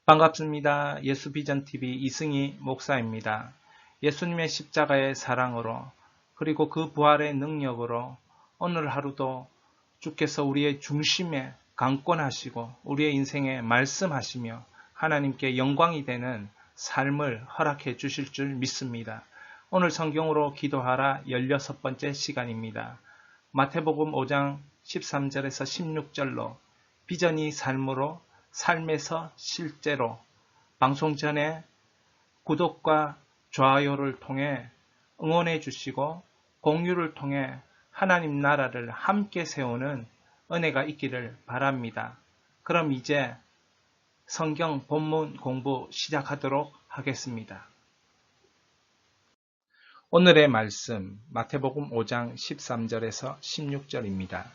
반갑습니다. 예수비전TV 이승희 목사입니다. 예수님의 십자가의 사랑으로 그리고 그 부활의 능력으로 오늘 하루도 주께서 우리의 중심에 강권하시고 우리의 인생에 말씀하시며 하나님께 영광이 되는 삶을 허락해 주실 줄 믿습니다. 오늘 성경으로 기도하라 16번째 시간입니다. 마태복음 5장 13절에서 16절로 비전이 삶으로 삶에서 실제로 방송 전에 구독과 좋아요를 통해 응원해 주시고 공유를 통해 하나님 나라를 함께 세우는 은혜가 있기를 바랍니다. 그럼 이제 성경 본문 공부 시작하도록 하겠습니다. 오늘의 말씀 마태복음 5장 13절에서 16절입니다.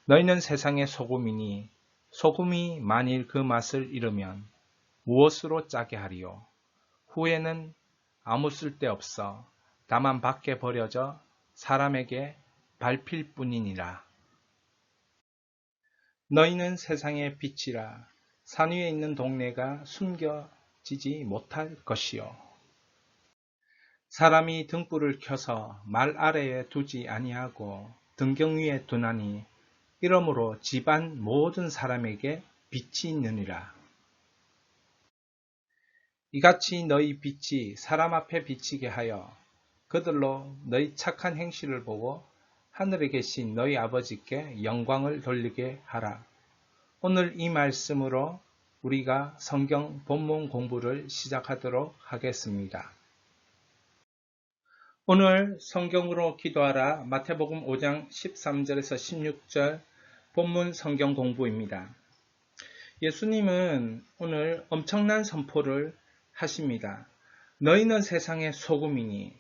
너희는 세상의 소금이니 소금이 만일 그 맛을 잃으면 무엇으로 짜게 하리요? 후에는 아무 쓸데없어 다만 밖에 버려져 사람에게 밟힐 뿐이니라. 너희는 세상의 빛이라. 산 위에 있는 동네가 숨겨지지 못할 것이요. 사람이 등불을 켜서 말 아래에 두지 아니하고 등경 위에 두나니 이러므로 집안 모든 사람에게 빛이 있느니라. 이같이 너희 빛이 사람 앞에 비치게 하여 그들로 너희 착한 행실을 보고 하늘에 계신 너희 아버지께 영광을 돌리게 하라. 오늘 이 말씀으로 우리가 성경 본문 공부를 시작하도록 하겠습니다. 오늘 성경으로 기도하라 마태복음 5장 13절에서 16절 본문 성경 공부입니다. 예수님은 오늘 엄청난 선포를 하십니다. 너희는 세상의 소금이니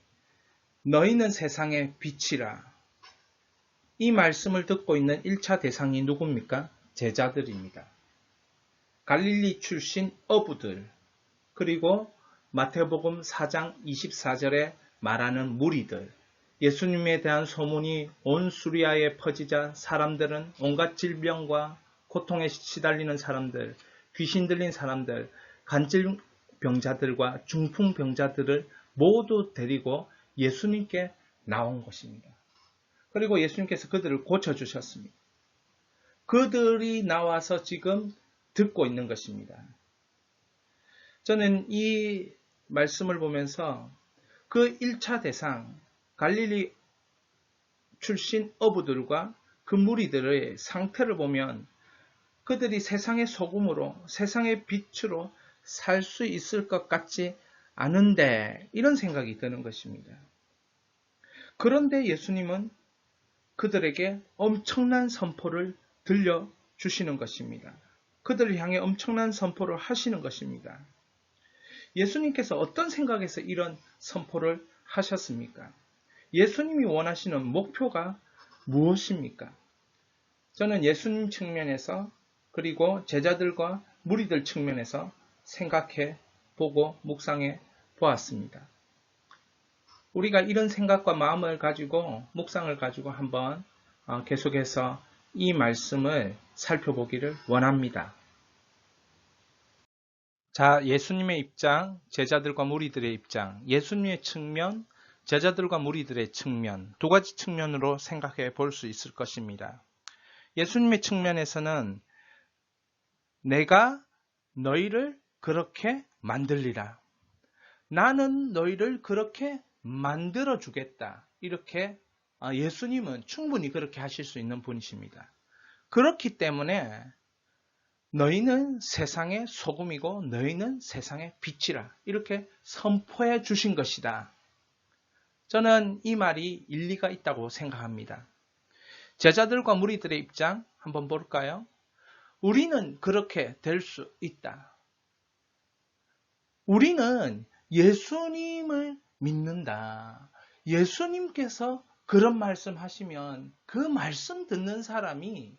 너희는 세상의 빛이라. 이 말씀을 듣고 있는 1차 대상이 누굽니까? 제자들입니다. 갈릴리 출신 어부들 그리고 마태복음 4장 24절에 말하는 무리들, 예수님에 대한 소문이 온 수리아에 퍼지자 사람들은 온갖 질병과 고통에 시달리는 사람들, 귀신 들린 사람들, 간질병자들과 중풍병자들을 모두 데리고 예수님께 나온 것입니다. 그리고 예수님께서 그들을 고쳐주셨습니다. 그들이 나와서 지금 듣고 있는 것입니다. 저는 이 말씀을 보면서 그 1차 대상, 갈릴리 출신 어부들과 그 무리들의 상태를 보면 그들이 세상의 소금으로, 세상의 빛으로 살 수 있을 것 같지 않은데 이런 생각이 드는 것입니다. 그런데 예수님은 그들에게 엄청난 선포를 들려주시는 것입니다. 그들을 향해 엄청난 선포를 하시는 것입니다. 예수님께서 어떤 생각에서 이런 선포를 하셨습니까? 예수님이 원하시는 목표가 무엇입니까? 저는 예수님 측면에서 그리고 제자들과 무리들 측면에서 생각해 보고 묵상해 보았습니다. 우리가 이런 생각과 마음을 가지고 묵상을 가지고 한번 계속해서 이 말씀을 살펴보기를 원합니다. 자, 예수님의 입장, 제자들과 무리들의 입장, 예수님의 측면, 제자들과 무리들의 측면, 두 가지 측면으로 생각해 볼 수 있을 것입니다. 예수님의 측면에서는 내가 너희를 그렇게 만들리라. 나는 너희를 그렇게 만들어 주겠다. 이렇게 예수님은 충분히 그렇게 하실 수 있는 분이십니다. 그렇기 때문에 너희는 세상의 소금이고 너희는 세상의 빛이라 이렇게 선포해 주신 것이다. 저는 이 말이 일리가 있다고 생각합니다. 제자들과 무리들의 입장 한번 볼까요? 우리는 그렇게 될 수 있다. 우리는 예수님을 믿는다. 예수님께서 그런 말씀 하시면 그 말씀 듣는 사람이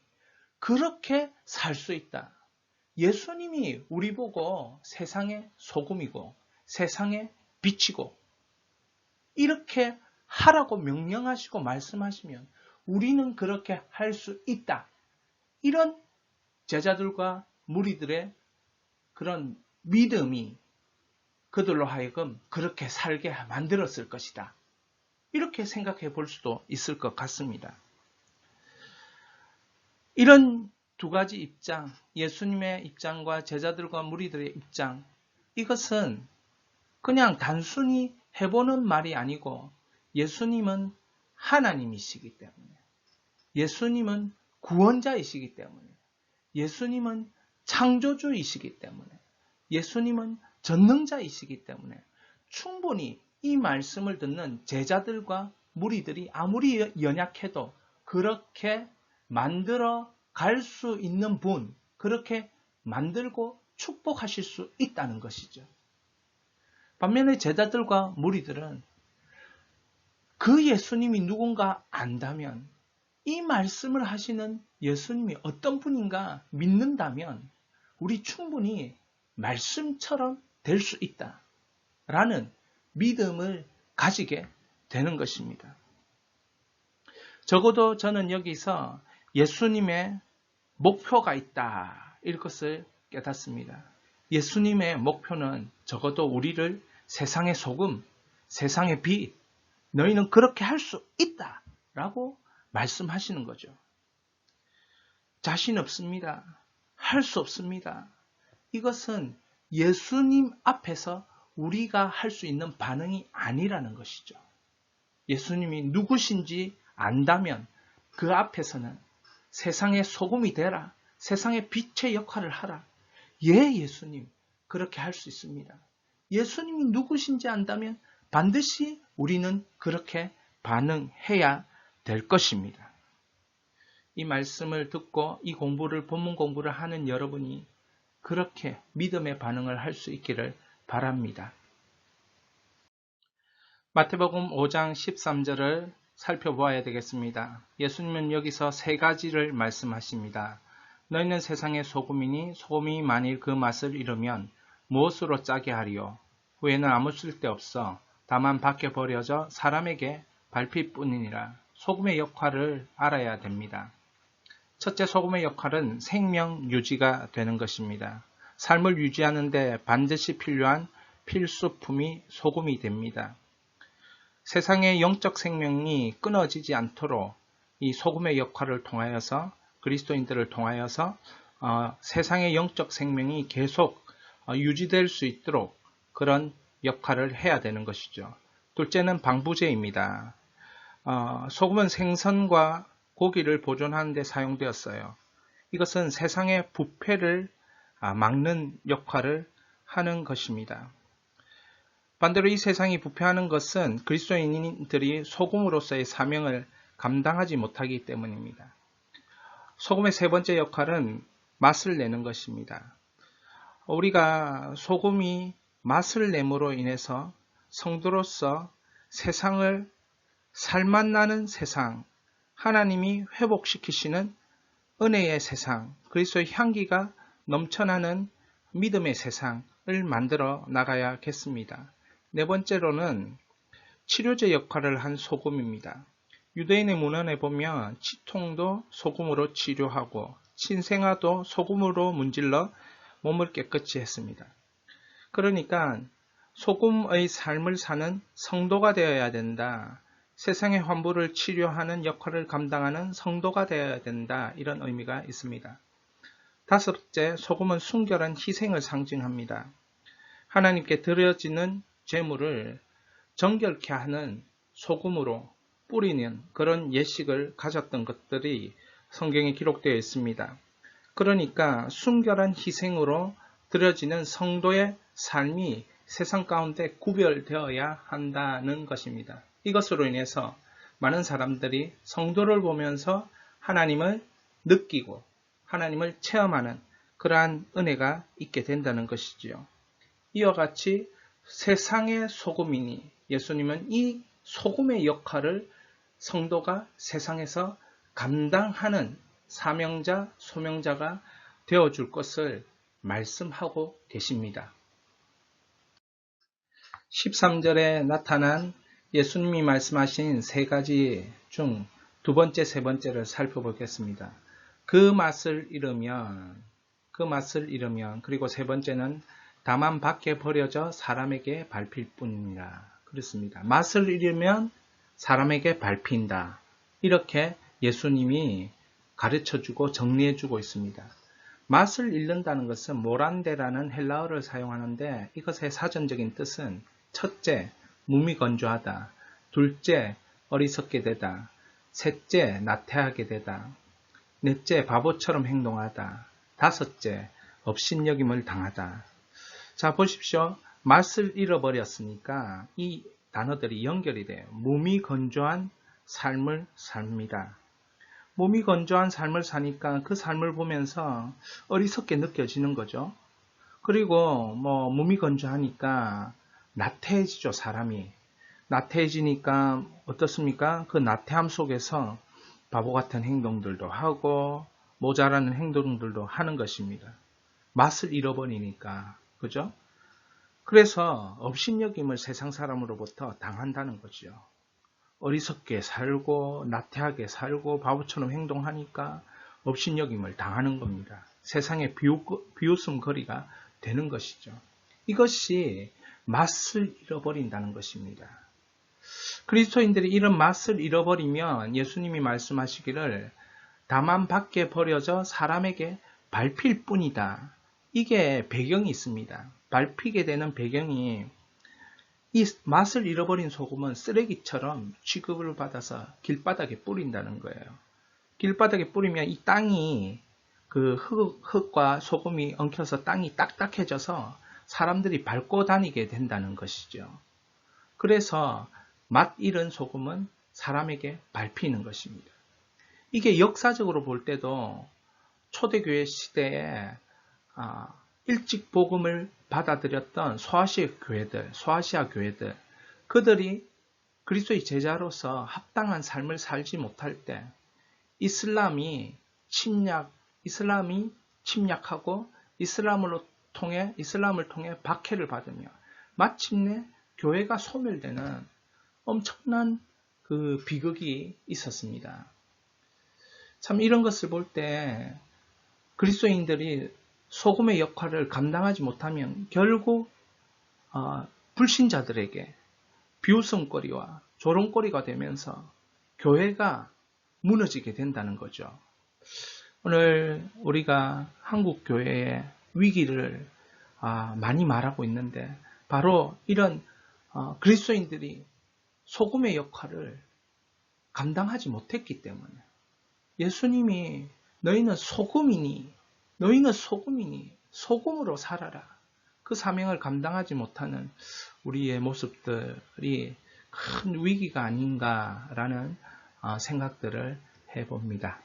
그렇게 살 수 있다. 예수님이 우리 보고 세상의 소금이고 세상의 빛이고 이렇게 하라고 명령하시고 말씀하시면 우리는 그렇게 할 수 있다. 이런 제자들과 무리들의 그런 믿음이 그들로 하여금 그렇게 살게 만들었을 것이다. 이렇게 생각해 볼 수도 있을 것 같습니다. 이런 두 가지 입장, 예수님의 입장과 제자들과 무리들의 입장, 이것은 그냥 단순히 해보는 말이 아니고 예수님은 하나님이시기 때문에, 예수님은 구원자이시기 때문에, 예수님은 창조주이시기 때문에, 예수님은 전능자이시기 때문에 충분히 이 말씀을 듣는 제자들과 무리들이 아무리 연약해도 그렇게 만들어 갈 수 있는 분, 그렇게 만들고 축복하실 수 있다는 것이죠. 반면에 제자들과 무리들은 그 예수님이 누군가 안다면, 이 말씀을 하시는 예수님이 어떤 분인가 믿는다면 우리 충분히 말씀처럼 될 수 있다라는 믿음을 가지게 되는 것입니다. 적어도 저는 여기서 예수님의 목표가 있다, 이것을 깨닫습니다. 예수님의 목표는 적어도 우리를 세상의 소금, 세상의 빛, 너희는 그렇게 할 수 있다 라고 말씀하시는 거죠. 자신 없습니다. 할 수 없습니다. 이것은 예수님 앞에서 우리가 할 수 있는 반응이 아니라는 것이죠. 예수님이 누구신지 안다면 그 앞에서는 세상의 소금이 되라, 세상의 빛의 역할을 하라. 예, 예수님, 그렇게 할 수 있습니다. 예수님이 누구신지 안다면 반드시 우리는 그렇게 반응해야 될 것입니다. 이 말씀을 듣고 이 공부를, 본문 공부를 하는 여러분이 그렇게 믿음의 반응을 할 수 있기를 바랍니다. 마태복음 5장 13절을 살펴보아야 되겠습니다. 예수님은 여기서 세 가지를 말씀하십니다. 너희는 세상의 소금이니 소금이 만일 그 맛을 잃으면 무엇으로 짜게 하리요? 후에는 아무 쓸데없어 다만 밖에 버려져 사람에게 밟힐 뿐이니라. 소금의 역할을 알아야 됩니다. 첫째, 소금의 역할은 생명 유지가 되는 것입니다. 삶을 유지하는 데 반드시 필요한 필수품이 소금이 됩니다. 세상의 영적 생명이 끊어지지 않도록 이 소금의 역할을 통하여서, 그리스도인들을 통하여서 세상의 영적 생명이 계속 유지될 수 있도록 그런 역할을 해야 되는 것이죠. 둘째는 방부제입니다. 소금은 생선과 고기를 보존하는 데 사용되었어요. 이것은 세상의 부패를 막는 역할을 하는 것입니다. 반대로 이 세상이 부패하는 것은 그리스도인들이 소금으로서의 사명을 감당하지 못하기 때문입니다. 소금의 세 번째 역할은 맛을 내는 것입니다. 우리가 소금이 맛을 내므로 인해서 성도로서 세상을 살맛나는 세상, 하나님이 회복시키시는 은혜의 세상, 그리스도의 향기가 넘쳐나는 믿음의 세상을 만들어 나가야겠습니다. 네 번째로는 치료제 역할을 한 소금입니다. 유대인의 문헌에 보면 치통도 소금으로 치료하고 신생아도 소금으로 문질러 몸을 깨끗이 했습니다. 그러니까 소금의 삶을 사는 성도가 되어야 된다. 세상의 환부를 치료하는 역할을 감당하는 성도가 되어야 된다. 이런 의미가 있습니다. 다섯째, 소금은 순결한 희생을 상징합니다. 하나님께 드려지는 제물을 정결케 하는 소금으로 뿌리는 그런 예식을 가졌던 것들이 성경에 기록되어 있습니다. 그러니까 순결한 희생으로 드려지는 성도의 삶이 세상 가운데 구별되어야 한다는 것입니다. 이것으로 인해서 많은 사람들이 성도를 보면서 하나님을 느끼고 하나님을 체험하는 그러한 은혜가 있게 된다는 것이지요. 이와 같이 세상의 소금이니 예수님은 이 소금의 역할을 성도가 세상에서 감당하는 사명자, 소명자가 되어줄 것을 말씀하고 계십니다. 13절에 나타난 예수님이 말씀하신 세 가지 중 두 번째, 세 번째를 살펴보겠습니다. 그 맛을 잃으면, 그리고 세 번째는 다만 밖에 버려져 사람에게 밟힐 뿐이라. 그렇습니다. 맛을 잃으면 사람에게 밟힌다. 이렇게 예수님이 가르쳐주고 정리해주고 있습니다. 맛을 잃는다는 것은 모란데라는 헬라어를 사용하는데 이것의 사전적인 뜻은 첫째, 무미건조하다. 둘째, 어리석게 되다. 셋째, 나태하게 되다. 넷째, 바보처럼 행동하다. 다섯째, 업신여김을 당하다. 자, 보십시오. 맛을 잃어버렸으니까 이 단어들이 연결이 돼요. 몸이 건조한 삶을 삽니다. 몸이 건조한 삶을 사니까 그 삶을 보면서 어리석게 느껴지는 거죠. 그리고 몸이 건조하니까 나태해지죠, 사람이. 나태해지니까 어떻습니까? 그 나태함 속에서 바보 같은 행동들도 하고 모자라는 행동들도 하는 것입니다. 맛을 잃어버리니까. 그죠? 그래서 업신여김을 세상 사람으로부터 당한다는 거죠. 어리석게 살고 나태하게 살고 바보처럼 행동하니까 업신여김을 당하는 겁니다. 세상에 비웃음거리가 되는 것이죠. 이것이 맛을 잃어버린다는 것입니다. 그리스도인들이 이런 맛을 잃어버리면 예수님이 말씀하시기를 다만 밖에 버려져 사람에게 밟힐 뿐이다. 이게 배경이 있습니다. 밟히게 되는 배경이 이 맛을 잃어버린 소금은 쓰레기처럼 취급을 받아서 길바닥에 뿌린다는 거예요. 길바닥에 뿌리면 이 땅이 그 흙과 소금이 엉켜서 땅이 딱딱해져서 사람들이 밟고 다니게 된다는 것이죠. 그래서 맛 잃은 소금은 사람에게 밟히는 것입니다. 이게 역사적으로 볼 때도 초대교회 시대에 일찍 복음을 받아들였던 소아시아 교회들, 그들이 그리스도의 제자로서 합당한 삶을 살지 못할 때 이슬람이 침략하고 이슬람을 통해 박해를 받으며 마침내 교회가 소멸되는 엄청난 그 비극이 있었습니다. 참 이런 것을 볼 때 그리스도인들이 소금의 역할을 감당하지 못하면 결국 불신자들에게 비웃음거리와 조롱거리가 되면서 교회가 무너지게 된다는 거죠. 오늘 우리가 한국 교회의 위기를 많이 말하고 있는데 바로 이런 그리스도인들이 소금의 역할을 감당하지 못했기 때문에 예수님이 너희는 소금이니 소금으로 살아라. 그 사명을 감당하지 못하는 우리의 모습들이 큰 위기가 아닌가라는 생각들을 해봅니다.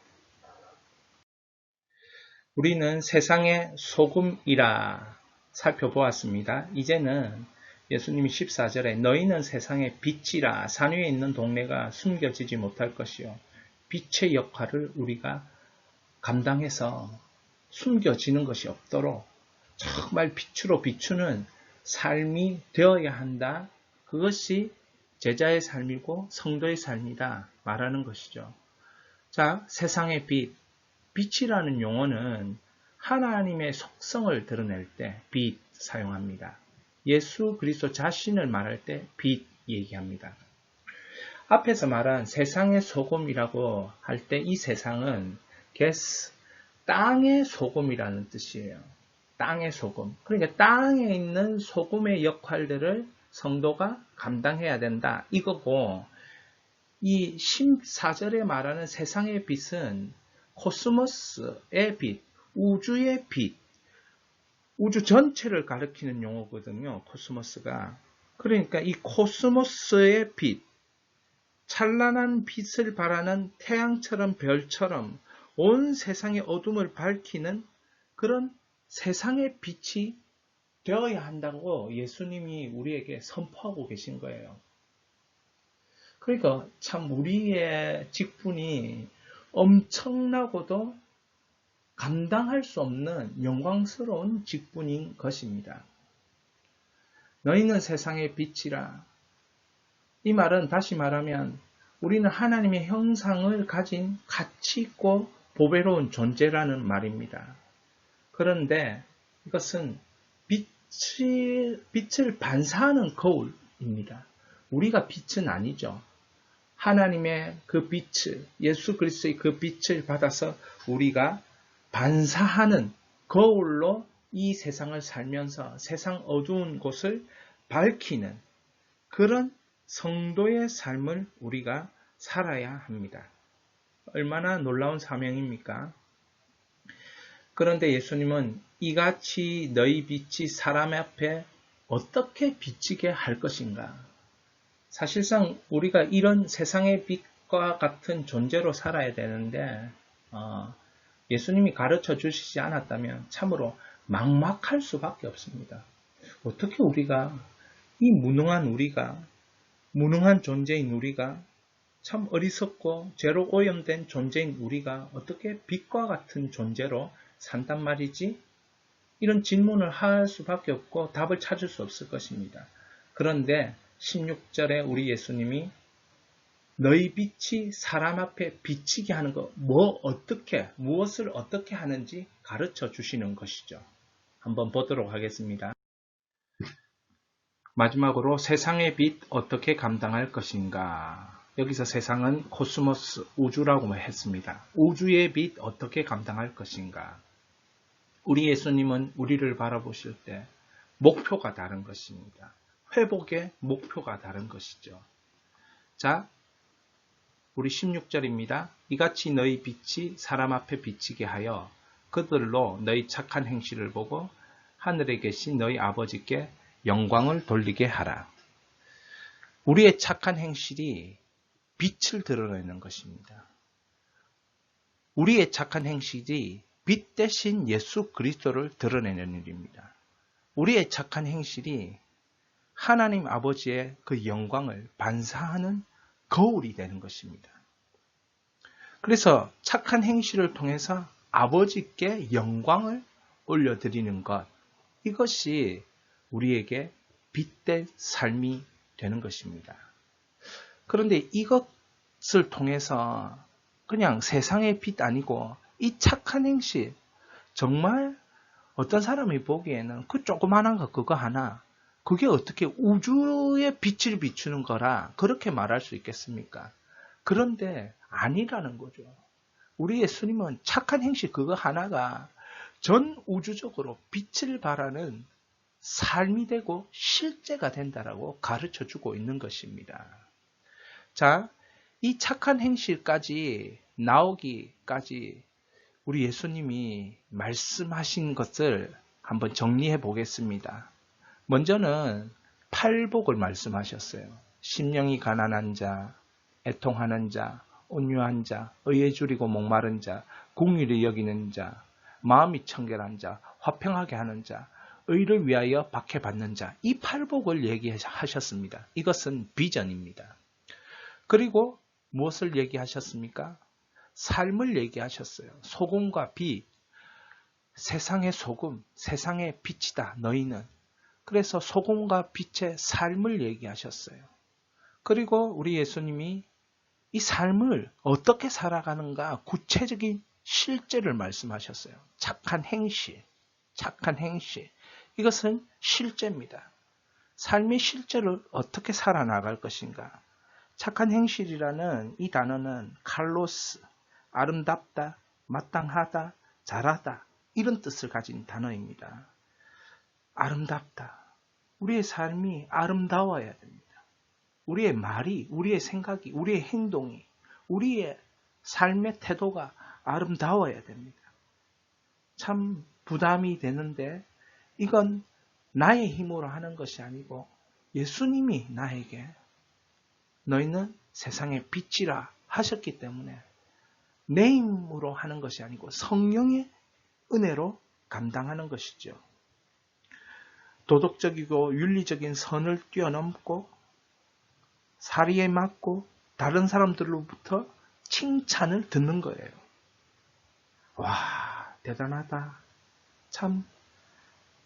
우리는 세상의 소금이라 살펴보았습니다. 이제는 예수님이 14절에 너희는 세상의 빛이라 산 위에 있는 동네가 숨겨지지 못할 것이요. 빛의 역할을 우리가 감당해서 숨겨지는 것이 없도록 정말 빛으로 비추는 삶이 되어야 한다. 그것이 제자의 삶이고 성도의 삶이다 말하는 것이죠. 자, 세상의 빛, 빛이라는 용어는 하나님의 속성을 드러낼 때 빛 사용합니다. 예수 그리스도 자신을 말할 때 빛 얘기합니다. 앞에서 말한 세상의 소금이라고 할 때 이 세상은 땅의 소금이라는 뜻이에요. 땅의 소금. 그러니까 땅에 있는 소금의 역할들을 성도가 감당해야 된다. 이거고 이 14절에 말하는 세상의 빛은 코스모스의 빛, 우주의 빛, 우주 전체를 가리키는 용어거든요. 코스모스가. 그러니까 이 코스모스의 빛, 찬란한 빛을 발하는 태양처럼 별처럼 온 세상의 어둠을 밝히는 그런 세상의 빛이 되어야 한다고 예수님이 우리에게 선포하고 계신 거예요. 그러니까 참 우리의 직분이 엄청나고도 감당할 수 없는 영광스러운 직분인 것입니다. 너희는 세상의 빛이라. 이 말은 다시 말하면 우리는 하나님의 형상을 가진 가치 있고 보배로운 존재라는 말입니다. 그런데 이것은 빛을 반사하는 거울입니다. 우리가 빛은 아니죠. 하나님의 그 빛을, 예수 그리스도의 그 빛을 받아서 우리가 반사하는 거울로 이 세상을 살면서 세상 어두운 곳을 밝히는 그런 성도의 삶을 우리가 살아야 합니다. 얼마나 놀라운 사명입니까? 그런데 예수님은 이같이 너희 빛이 사람 앞에 어떻게 비치게 할 것인가? 사실상 우리가 이런 세상의 빛과 같은 존재로 살아야 되는데 예수님이 가르쳐 주시지 않았다면 참으로 막막할 수밖에 없습니다. 어떻게 우리가 이 무능한 존재인 우리가 참 어리석고 죄로 오염된 존재인 우리가 어떻게 빛과 같은 존재로 산단 말이지? 이런 질문을 할 수밖에 없고 답을 찾을 수 없을 것입니다. 그런데 16절에 우리 예수님이 너희 빛이 사람 앞에 비치게 하는 것, 무엇을 어떻게 하는지 가르쳐 주시는 것이죠. 한번 보도록 하겠습니다. 마지막으로 세상의 빛 어떻게 감당할 것인가? 여기서 세상은 코스모스, 우주라고 했습니다. 우주의 빛 어떻게 감당할 것인가? 우리 예수님은 우리를 바라보실 때 목표가 다른 것입니다. 회복의 목표가 다른 것이죠. 자, 우리 16절입니다. 이같이 너희 빛이 사람 앞에 비치게 하여 그들로 너희 착한 행실을 보고 하늘에 계신 너희 아버지께 영광을 돌리게 하라. 우리의 착한 행실이 빛을 드러내는 것입니다. 우리의 착한 행실이 빛 대신 예수 그리스도를 드러내는 일입니다. 우리의 착한 행실이 하나님 아버지의 그 영광을 반사하는 거울이 되는 것입니다. 그래서 착한 행실을 통해서 아버지께 영광을 올려드리는 것, 이것이 우리에게 빛된 삶이 되는 것입니다. 그런데 이것을 통해서 그냥 세상의 빛 아니고 이 착한 행실, 정말 어떤 사람이 보기에는 그 조그만한 거 그거 하나, 그게 어떻게 우주의 빛을 비추는 거라 그렇게 말할 수 있겠습니까? 그런데 아니라는 거죠. 우리 예수님은 착한 행실 그거 하나가 전 우주적으로 빛을 발하는 삶이 되고 실제가 된다라고 가르쳐주고 있는 것입니다. 자, 이 착한 행실까지 나오기까지 우리 예수님이 말씀하신 것을 한번 정리해 보겠습니다. 먼저는 팔복을 말씀하셨어요. 심령이 가난한 자, 애통하는 자, 온유한 자, 의에 줄이고 목마른 자, 공의를 여기는 자, 마음이 청결한 자, 화평하게 하는 자, 의를 위하여 박해받는 자, 이 팔복을 얘기하셨습니다. 이것은 비전입니다. 그리고 무엇을 얘기하셨습니까? 삶을 얘기하셨어요. 소금과 빛, 세상의 소금, 세상의 빛이다 너희는. 그래서 소금과 빛의 삶을 얘기하셨어요. 그리고 우리 예수님이 이 삶을 어떻게 살아가는가 구체적인 실제를 말씀하셨어요. 착한 행실, 착한 행실. 이것은 실제입니다. 삶의 실제를 어떻게 살아나갈 것인가. 착한 행실이라는 이 단어는 칼로스, 아름답다, 마땅하다, 잘하다, 이런 뜻을 가진 단어입니다. 아름답다. 우리의 삶이 아름다워야 됩니다. 우리의 말이, 우리의 생각이, 우리의 행동이, 우리의 삶의 태도가 아름다워야 됩니다. 참 부담이 되는데 이건 나의 힘으로 하는 것이 아니고 예수님이 나에게 너희는 세상의 빛이라 하셨기 때문에 내 힘으로 하는 것이 아니고 성령의 은혜로 감당하는 것이죠. 도덕적이고 윤리적인 선을 뛰어넘고 사리에 맞고 다른 사람들로부터 칭찬을 듣는 거예요. 와, 대단하다. 참,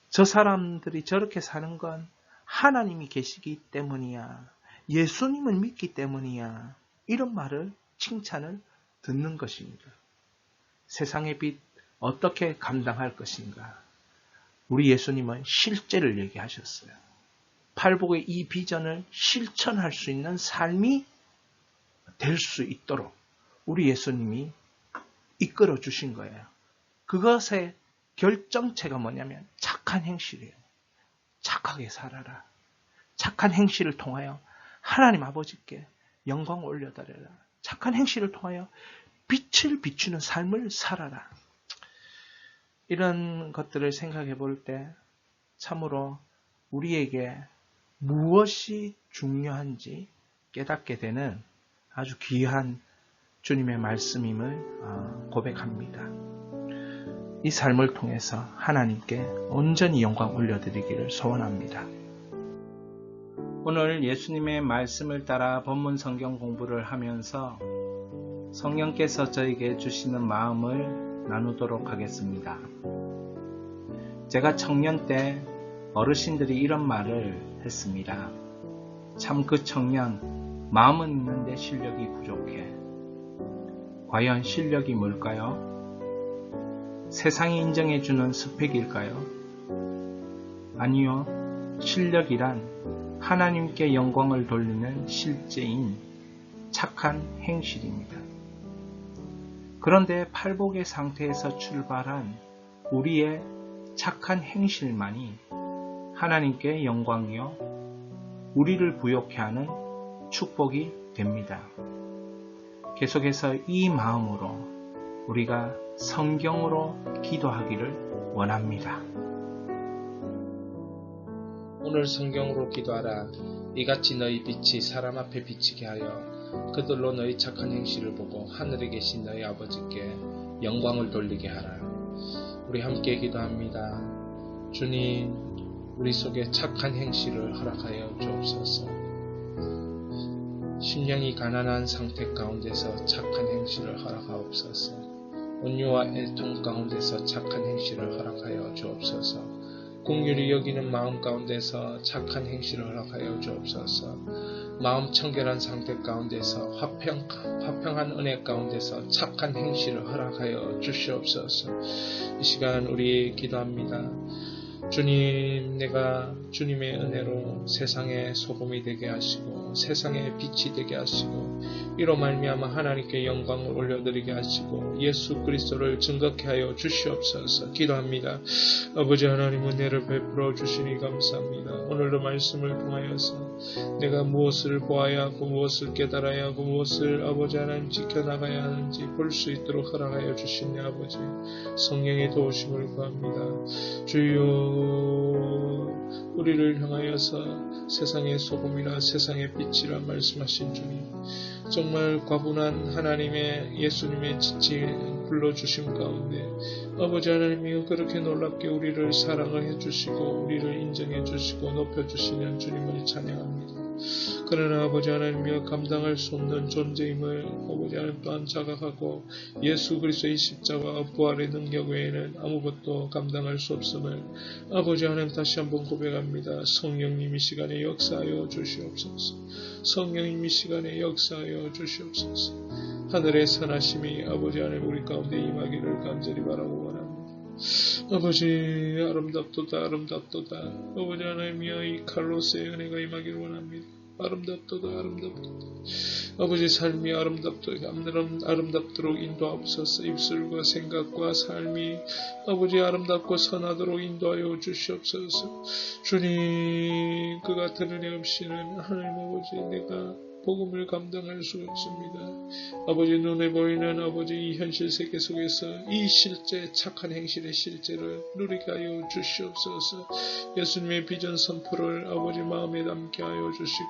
저 사람들이 저렇게 사는 건 하나님이 계시기 때문이야. 예수님을 믿기 때문이야. 이런 말을, 칭찬을 듣는 것입니다. 세상의 빛 어떻게 감당할 것인가? 우리 예수님은 실제를 얘기하셨어요. 팔복의 이 비전을 실천할 수 있는 삶이 될 수 있도록 우리 예수님이 이끌어 주신 거예요. 그것의 결정체가 뭐냐면 착한 행실이에요. 착하게 살아라. 착한 행실을 통하여 하나님 아버지께 영광 올려드려라. 착한 행실을 통하여 빛을 비추는 삶을 살아라. 이런 것들을 생각해 볼 때 참으로 우리에게 무엇이 중요한지 깨닫게 되는 아주 귀한 주님의 말씀임을 고백합니다. 이 삶을 통해서 하나님께 온전히 영광 올려드리기를 소원합니다. 오늘 예수님의 말씀을 따라 본문 성경 공부를 하면서 성령께서 저에게 주시는 마음을 나누도록 하겠습니다. 제가 청년 때 어르신들이 이런 말을 했습니다. 참 그 청년, 마음은 있는데 실력이 부족해. 과연 실력이 뭘까요? 세상이 인정해주는 스펙일까요? 아니요. 실력이란 하나님께 영광을 돌리는 실제인 착한 행실입니다. 그런데 팔복의 상태에서 출발한 우리의 착한 행실만이 하나님께 영광이요, 우리를 부욕해 하는 축복이 됩니다. 계속해서 이 마음으로 우리가 성경으로 기도하기를 원합니다. 오늘 성경으로 기도하라. 이같이 너희 빛이 사람 앞에 비치게 하여 그들로 너희 착한 행실을 보고 하늘에 계신 너희 아버지께 영광을 돌리게 하라. 우리 함께 기도합니다. 주님, 우리 속에 착한 행실을 허락하여 주옵소서. 심령이 가난한 상태 가운데서 착한 행실을 허락하옵소서. 온유와 애통 가운데서 착한 행실을 허락하여 주옵소서. 긍휼히 여기는 마음 가운데서 착한 행실을 허락하여 주옵소서. 마음 청결한 상태 가운데서 화평한 은혜 가운데서 착한 행실을 허락하여 주시옵소서. 이 시간 우리 기도합니다. 주님, 내가 주님의 은혜로 세상의 소금이 되게 하시고 세상의 빛이 되게 하시고 이로 말미암아 하나님께 영광을 올려드리게 하시고 예수 그리스도를 증거케 하여 주시옵소서. 기도합니다. 아버지 하나님, 은혜를 베풀어 주시니 감사합니다. 오늘도 말씀을 통하여서 내가 무엇을 보아야 하고 무엇을 깨달아야 하고 무엇을 아버지 하나님 지켜나가야 하는지 볼 수 있도록 허락하여 주시니 아버지, 성령의 도우심을 구합니다. 주여, 우리를 향하여서 세상의 소금이라 세상의 빛이라 말씀하신 주님, 정말 과분한 하나님의 예수님의 지체 불러주심 가운데 아버지 하나님이여 그렇게 놀랍게 우리를 사랑을 해주시고 우리를 인정해주시고 높여주시는 주님을 찬양합니다. 그러나 아버지 하나님이여 감당할 수 없는 존재임을 아버지 하나님 또한 자각하고 예수 그리스도의 십자가와 부활의 능력 외에는 아무것도 감당할 수 없음을 아버지 하나님 다시 한번 고백합니다. 성령님 이 시간에 역사하여 주시옵소서. 성령님 이 시간에 역사하여 주시옵소서. 하늘의 선하심이 아버지 하나님 우리 가운데 임하기를 간절히 바라고 원합니다. 아버지, 아름답도다 아름답도다. 아버지 하나님이여 이 칼로스의 은혜가 임하기를 원합니다. 아름답도다 아름답도다. 아버지, 삶이 아름답도록 인도하옵소서. 입술과 생각과 삶이 아버지 아름답고 선하도록 인도하여 주시옵소서. 주님, 그 같은 은혜 없이는 하나님 아버지 내가 복음을 감당할 수 없습니다. 아버지, 눈에 보이는 아버지 이 현실 세계 속에서 이 실제 착한 행실의 실제를 누리게 하여 주시옵소서. 예수님의 비전 선포를 아버지 마음에 담게 하여 주시고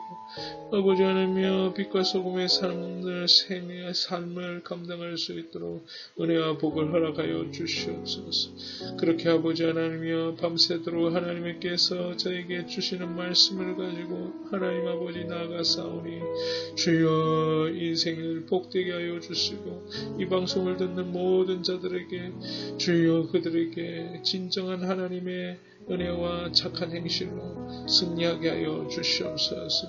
아버지 하나님이여 빛과 소금의 삶을 감당할 수 있도록 은혜와 복을 허락하여 주시옵소서. 그렇게 아버지 하나님이여 밤새도록 하나님께서 저에게 주시는 말씀을 가지고 하나님 아버지 나아가사오니 주여, 인생을 복되게 하여 주시고 이 방송을 듣는 모든 자들에게 주여 그들에게 진정한 하나님의 은혜와 착한 행실로 승리하게 하여 주시옵소서.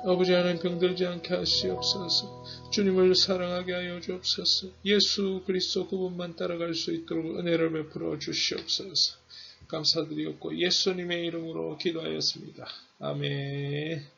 아버지 하나님, 병들지 않게 하시옵소서. 주님을 사랑하게 하여 주옵소서. 예수 그리스도 그분만 따라갈 수 있도록 은혜를 베풀어 주시옵소서. 감사드리옵고 예수님의 이름으로 기도하였습니다. 아멘.